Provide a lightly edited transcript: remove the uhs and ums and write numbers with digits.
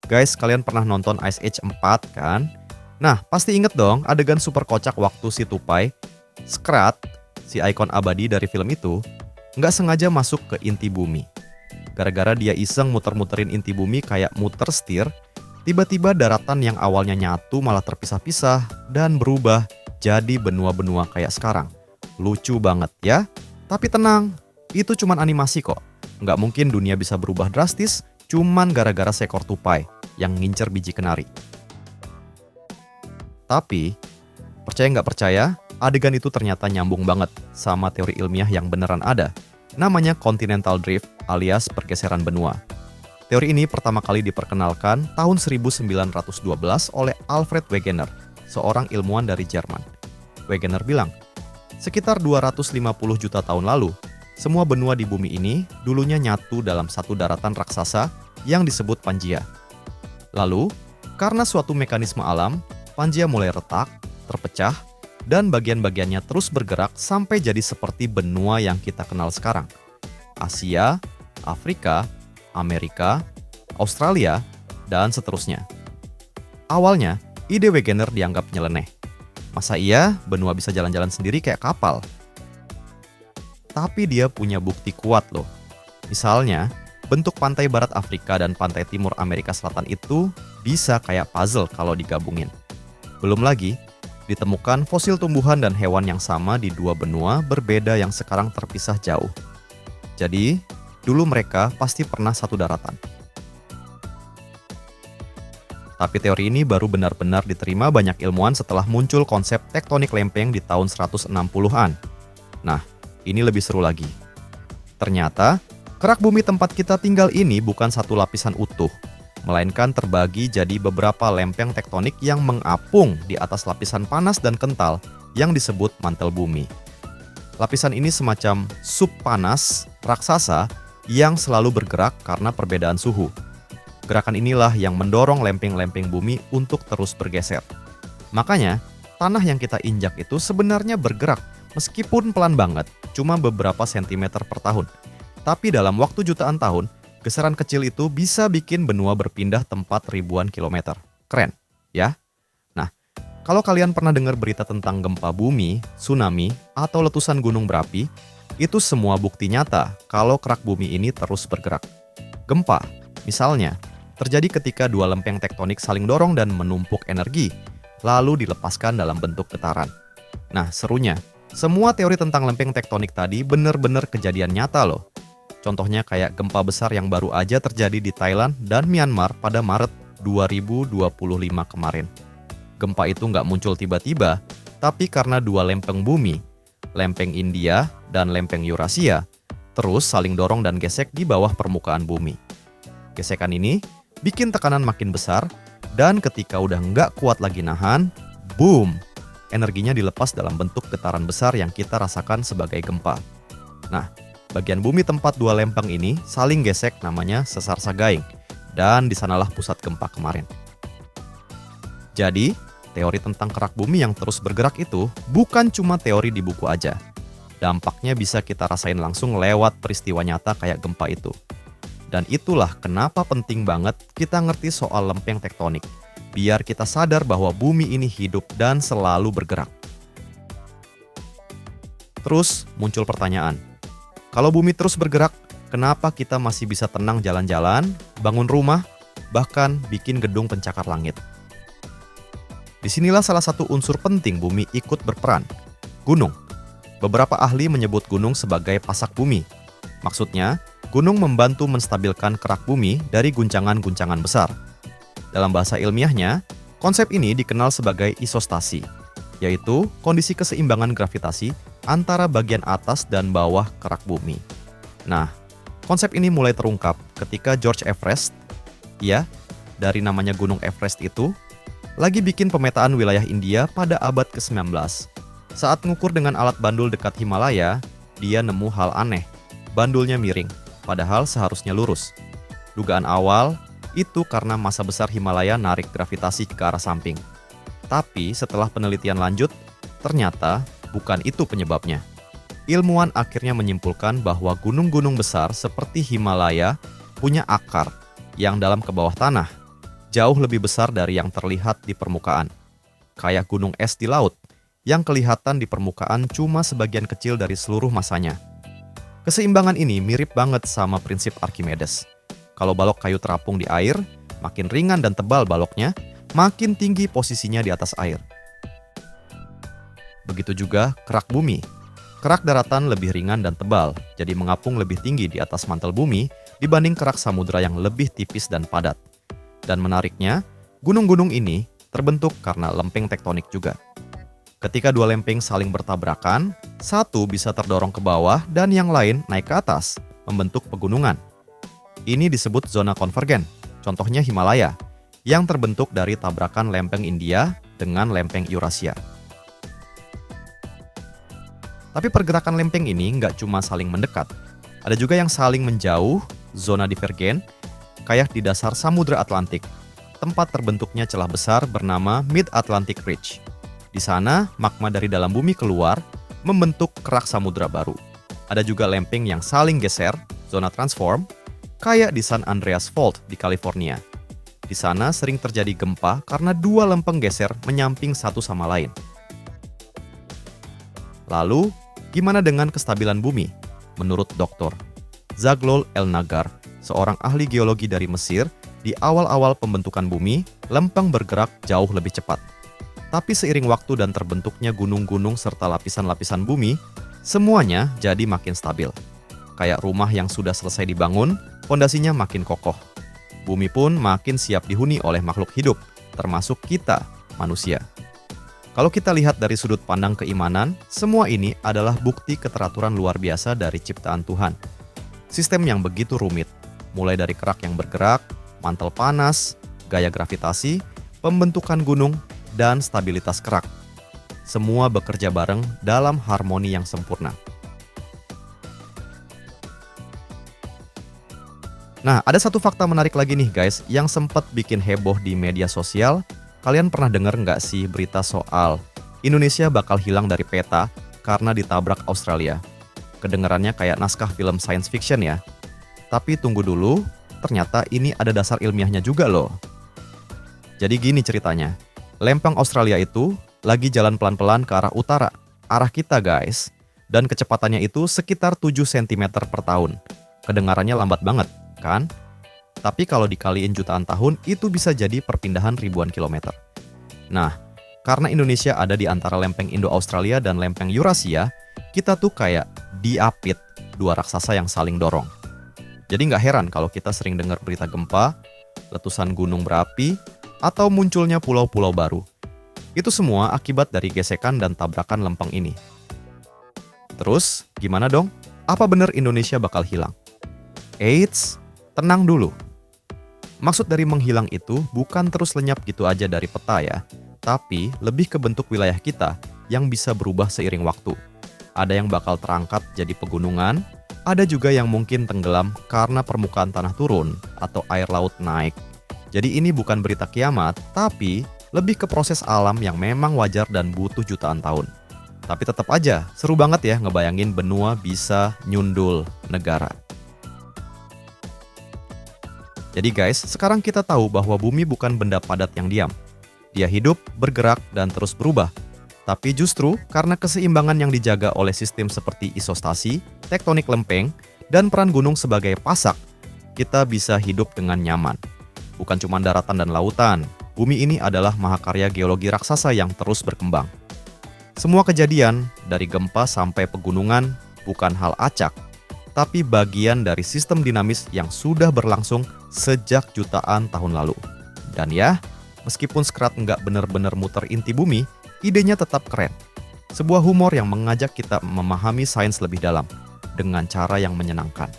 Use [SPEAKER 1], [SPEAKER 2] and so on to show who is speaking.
[SPEAKER 1] Guys, kalian pernah nonton Ice Age 4 kan? Nah, pasti inget dong adegan super kocak waktu si Tupai, Skrat, si ikon abadi dari film itu, nggak sengaja masuk ke inti bumi. Gara-gara dia iseng muter-muterin inti bumi kayak muter setir, tiba-tiba daratan yang awalnya nyatu malah terpisah-pisah dan berubah jadi benua-benua kayak sekarang. Lucu banget ya? Tapi tenang, itu cuman animasi kok. Nggak mungkin dunia bisa berubah drastis cuman gara-gara seekor tupai yang ngincer biji kenari. Tapi, percaya nggak percaya, adegan itu ternyata nyambung banget sama teori ilmiah yang beneran ada. Namanya continental drift alias pergeseran benua. Teori ini pertama kali diperkenalkan tahun 1912 oleh Alfred Wegener, seorang ilmuwan dari Jerman. Wegener bilang, sekitar 250 juta tahun lalu, semua benua di bumi ini dulunya nyatu dalam satu daratan raksasa yang disebut Pangaea. Lalu, karena suatu mekanisme alam, Pangaea mulai retak, terpecah, dan bagian-bagiannya terus bergerak sampai jadi seperti benua yang kita kenal sekarang. Asia, Afrika, Amerika, Australia, dan seterusnya. Awalnya, ide Wegener dianggap nyeleneh. Masa iya benua bisa jalan-jalan sendiri kayak kapal? Tapi dia punya bukti kuat loh. Misalnya, bentuk pantai barat Afrika dan pantai timur Amerika Selatan itu bisa kayak puzzle kalau digabungin. Belum lagi, ditemukan fosil tumbuhan dan hewan yang sama di dua benua berbeda yang sekarang terpisah jauh. Jadi, dulu mereka pasti pernah satu daratan. Tapi teori ini baru benar-benar diterima banyak ilmuwan setelah muncul konsep tektonik lempeng di tahun 160-an. Nah, ini lebih seru lagi. Ternyata, kerak bumi tempat kita tinggal ini bukan satu lapisan utuh, melainkan terbagi jadi beberapa lempeng tektonik yang mengapung di atas lapisan panas dan kental yang disebut mantel bumi. Lapisan ini semacam subpanas raksasa yang selalu bergerak karena perbedaan suhu. Gerakan inilah yang mendorong lempeng-lempeng bumi untuk terus bergeser. Makanya, tanah yang kita injak itu sebenarnya bergerak, meskipun pelan banget, cuma beberapa sentimeter per tahun. Tapi dalam waktu jutaan tahun, geseran kecil itu bisa bikin benua berpindah tempat ribuan kilometer. Keren, ya? Nah, kalau kalian pernah dengar berita tentang gempa bumi, tsunami, atau letusan gunung berapi, itu semua bukti nyata kalau kerak bumi ini terus bergerak. Gempa, misalnya, terjadi ketika dua lempeng tektonik saling dorong dan menumpuk energi, lalu dilepaskan dalam bentuk getaran. Nah, serunya, semua teori tentang lempeng tektonik tadi benar-benar kejadian nyata loh. Contohnya kayak gempa besar yang baru aja terjadi di Thailand dan Myanmar pada Maret 2025 kemarin. Gempa itu nggak muncul tiba-tiba, tapi karena dua lempeng bumi, lempeng India dan lempeng Eurasia, terus saling dorong dan gesek di bawah permukaan bumi. Gesekan ini bikin tekanan makin besar, dan ketika udah nggak kuat lagi nahan, boom! Energinya dilepas dalam bentuk getaran besar yang kita rasakan sebagai gempa. Nah, bagian bumi tempat dua lempeng ini saling gesek namanya sesar Sagaing, dan disanalah pusat gempa kemarin. Jadi, teori tentang kerak bumi yang terus bergerak itu bukan cuma teori di buku aja. Dampaknya bisa kita rasain langsung lewat peristiwa nyata kayak gempa itu. Dan itulah kenapa penting banget kita ngerti soal lempeng tektonik, biar kita sadar bahwa bumi ini hidup dan selalu bergerak. Terus muncul pertanyaan, kalau bumi terus bergerak, kenapa kita masih bisa tenang jalan-jalan, bangun rumah, bahkan bikin gedung pencakar langit? Disinilah salah satu unsur penting bumi ikut berperan, gunung. Beberapa ahli menyebut gunung sebagai pasak bumi. Maksudnya, gunung membantu menstabilkan kerak bumi dari guncangan-guncangan besar. Dalam bahasa ilmiahnya, konsep ini dikenal sebagai isostasi, yaitu kondisi keseimbangan gravitasi antara bagian atas dan bawah kerak bumi. Nah, konsep ini mulai terungkap ketika George Everest, ya, dari namanya Gunung Everest itu, lagi bikin pemetaan wilayah India pada abad ke-19. Saat ngukur dengan alat bandul dekat Himalaya, dia nemu hal aneh, bandulnya miring. Padahal seharusnya lurus. Dugaan awal itu karena massa besar Himalaya narik gravitasi ke arah samping. Tapi setelah penelitian lanjut, ternyata bukan itu penyebabnya. Ilmuwan akhirnya menyimpulkan bahwa gunung-gunung besar seperti Himalaya punya akar yang dalam ke bawah tanah. jauh lebih besar dari yang terlihat di permukaan. Kayak gunung es di laut, yang kelihatan di permukaan cuma sebagian kecil dari seluruh masanya. Keseimbangan ini mirip banget sama prinsip Archimedes. Kalau balok kayu terapung di air, makin ringan dan tebal baloknya, makin tinggi posisinya di atas air. Begitu juga kerak bumi. Kerak daratan lebih ringan dan tebal, jadi mengapung lebih tinggi di atas mantel bumi dibanding kerak samudra yang lebih tipis dan padat. Dan menariknya, gunung-gunung ini terbentuk karena lempeng tektonik juga. Ketika dua lempeng saling bertabrakan, satu bisa terdorong ke bawah dan yang lain naik ke atas, membentuk pegunungan. Ini disebut zona konvergen, contohnya Himalaya, yang terbentuk dari tabrakan lempeng India dengan lempeng Eurasia. Tapi pergerakan lempeng ini nggak cuma saling mendekat, ada juga yang saling menjauh, zona divergen, kayak di dasar Samudra Atlantik. Tempat terbentuknya celah besar bernama Mid-Atlantic Ridge. Di sana, magma dari dalam bumi keluar, membentuk kerak samudra baru. Ada juga lempeng yang saling geser, zona transform, kayak di San Andreas Fault di California. Di sana sering terjadi gempa karena dua lempeng geser menyamping satu sama lain. Lalu, gimana dengan kestabilan bumi? Menurut Dr. Zaghloul El-Nagar, seorang ahli geologi dari Mesir, di awal-awal pembentukan bumi, lempeng bergerak jauh lebih cepat. Tapi seiring waktu dan terbentuknya gunung-gunung serta lapisan-lapisan bumi, semuanya jadi makin stabil. Kayak rumah yang sudah selesai dibangun, fondasinya makin kokoh. Bumi pun makin siap dihuni oleh makhluk hidup, termasuk kita, manusia. Kalau kita lihat dari sudut pandang keimanan, semua ini adalah bukti keteraturan luar biasa dari ciptaan Tuhan. Sistem yang begitu rumit, mulai dari kerak yang bergerak, mantel panas, gaya gravitasi, pembentukan gunung, dan stabilitas kerak. Semua bekerja bareng dalam harmoni yang sempurna. Nah, ada satu fakta menarik lagi nih guys, yang sempat bikin heboh di media sosial. Kalian pernah dengar nggak sih berita soal Indonesia bakal hilang dari peta karena ditabrak Australia? Kedengarannya kayak naskah film science fiction ya. Tapi tunggu dulu, ternyata ini ada dasar ilmiahnya juga loh. Jadi gini ceritanya, lempeng Australia itu lagi jalan pelan-pelan ke arah utara, arah kita guys. Dan kecepatannya itu sekitar 7 cm per tahun. Kedengarannya lambat banget, kan? Tapi kalau dikaliin jutaan tahun, itu bisa jadi perpindahan ribuan kilometer. Nah, karena Indonesia ada di antara lempeng Indo-Australia dan lempeng Eurasia, kita tuh kayak diapit dua raksasa yang saling dorong. Jadi nggak heran kalau kita sering dengar berita gempa, letusan gunung berapi, atau munculnya pulau-pulau baru. Itu semua akibat dari gesekan dan tabrakan lempeng ini. Terus, gimana dong? Apa benar Indonesia bakal hilang? Eits, tenang dulu. Maksud dari menghilang itu bukan terus lenyap gitu aja dari peta ya, tapi lebih ke bentuk wilayah kita yang bisa berubah seiring waktu. Ada yang bakal terangkat jadi pegunungan, ada juga yang mungkin tenggelam karena permukaan tanah turun atau air laut naik. Jadi ini bukan berita kiamat, tapi lebih ke proses alam yang memang wajar dan butuh jutaan tahun. Tapi tetap aja, seru banget ya ngebayangin benua bisa nyundul negara. Jadi guys, sekarang kita tahu bahwa bumi bukan benda padat yang diam. Dia hidup, bergerak, dan terus berubah. Tapi justru karena keseimbangan yang dijaga oleh sistem seperti isostasi, tektonik lempeng, dan peran gunung sebagai pasak, kita bisa hidup dengan nyaman. Bukan cuma daratan dan lautan, bumi ini adalah mahakarya geologi raksasa yang terus berkembang. Semua kejadian, dari gempa sampai pegunungan, bukan hal acak, tapi bagian dari sistem dinamis yang sudah berlangsung sejak jutaan tahun lalu. Dan ya, meskipun Scrat nggak bener-bener muter inti bumi, idenya tetap keren. Sebuah humor yang mengajak kita memahami sains lebih dalam, dengan cara yang menyenangkan.